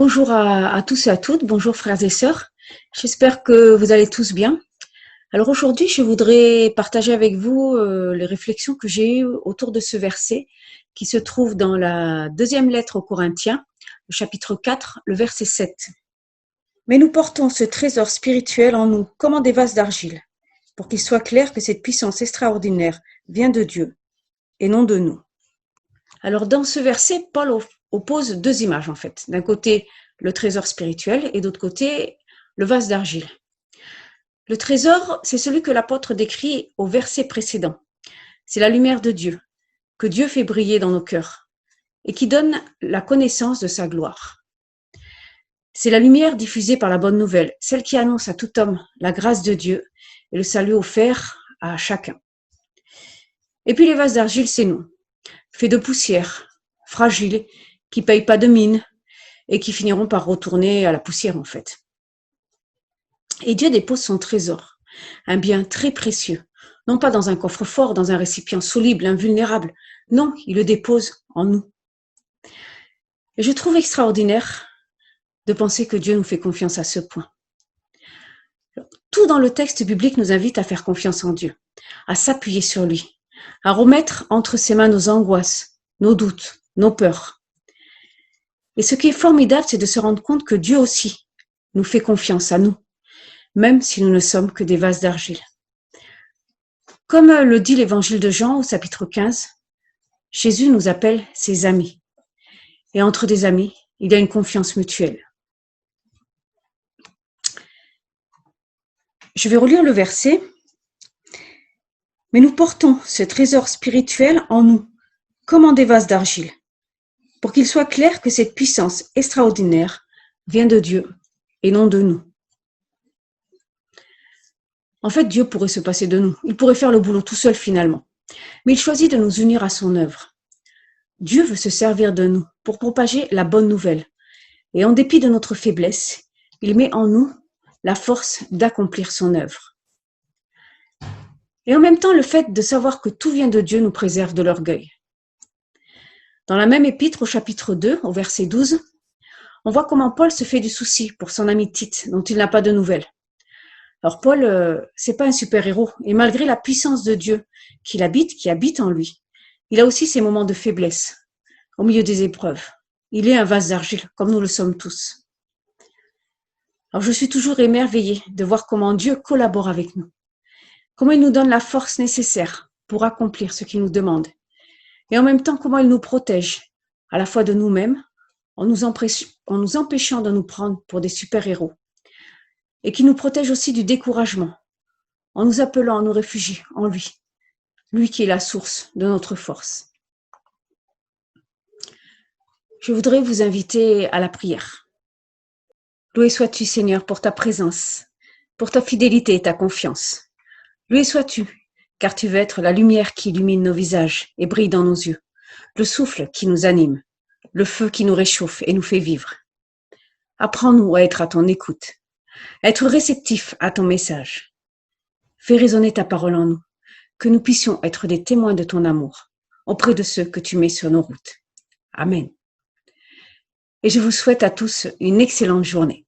Bonjour à tous et à toutes, bonjour frères et sœurs. J'espère que vous allez tous bien. Alors aujourd'hui, je voudrais partager avec vous les réflexions que j'ai eues autour de ce verset qui se trouve dans la deuxième lettre aux Corinthiens, le chapitre 4, le verset 7. Mais nous portons ce trésor spirituel en nous comme en des vases d'argile, pour qu'il soit clair que cette puissance extraordinaire vient de Dieu et non de nous. Alors dans ce verset, Paul oppose deux images en fait. D'un côté, le trésor spirituel et d'autre côté, le vase d'argile. Le trésor, c'est celui que l'apôtre décrit au verset précédent. C'est la lumière de Dieu, que Dieu fait briller dans nos cœurs et qui donne la connaissance de sa gloire. C'est la lumière diffusée par la bonne nouvelle, celle qui annonce à tout homme la grâce de Dieu et le salut offert à chacun. Et puis les vases d'argile, c'est nous, faits de poussière, fragiles, qui ne payent pas de mine et qui finiront par retourner à la poussière en fait. Et Dieu dépose son trésor, un bien très précieux, non pas dans un coffre-fort, dans un récipient solide, invulnérable, non, il le dépose en nous. Et je trouve extraordinaire de penser que Dieu nous fait confiance à ce point. Tout dans le texte biblique nous invite à faire confiance en Dieu, à s'appuyer sur lui, à remettre entre ses mains nos angoisses, nos doutes, nos peurs. Et ce qui est formidable, c'est de se rendre compte que Dieu aussi nous fait confiance à nous, même si nous ne sommes que des vases d'argile. Comme le dit l'évangile de Jean au chapitre 15, Jésus nous appelle ses amis. Et entre des amis, il y a une confiance mutuelle. Je vais relire le verset. Mais nous portons ce trésor spirituel en nous, comme en des vases d'argile, pour qu'il soit clair que cette puissance extraordinaire vient de Dieu et non de nous. En fait, Dieu pourrait se passer de nous. Il pourrait faire le boulot tout seul finalement. Mais il choisit de nous unir à son œuvre. Dieu veut se servir de nous pour propager la bonne nouvelle. Et en dépit de notre faiblesse, il met en nous la force d'accomplir son œuvre. Et en même temps, le fait de savoir que tout vient de Dieu nous préserve de l'orgueil. Dans la même épître, au chapitre 2, au verset 12, on voit comment Paul se fait du souci pour son ami Tite, dont il n'a pas de nouvelles. Alors Paul, c'est pas un super-héros, et malgré la puissance de Dieu qui habite en lui, il a aussi ses moments de faiblesse, au milieu des épreuves. Il est un vase d'argile, comme nous le sommes tous. Alors je suis toujours émerveillée de voir comment Dieu collabore avec nous, comment il nous donne la force nécessaire pour accomplir ce qu'il nous demande, et en même temps comment il nous protège, à la fois de nous-mêmes, en nous empêchant de nous prendre pour des super-héros, et qui nous protège aussi du découragement, en nous appelant à nous réfugier en lui, lui qui est la source de notre force. Je voudrais vous inviter à la prière. Loué sois-tu, Seigneur, pour ta présence, pour ta fidélité et ta confiance. Loué sois-tu, car tu veux être la lumière qui illumine nos visages et brille dans nos yeux, le souffle qui nous anime, le feu qui nous réchauffe et nous fait vivre. Apprends-nous à être à ton écoute, à être réceptifs à ton message. Fais résonner ta parole en nous, que nous puissions être des témoins de ton amour auprès de ceux que tu mets sur nos routes. Amen. Et je vous souhaite à tous une excellente journée.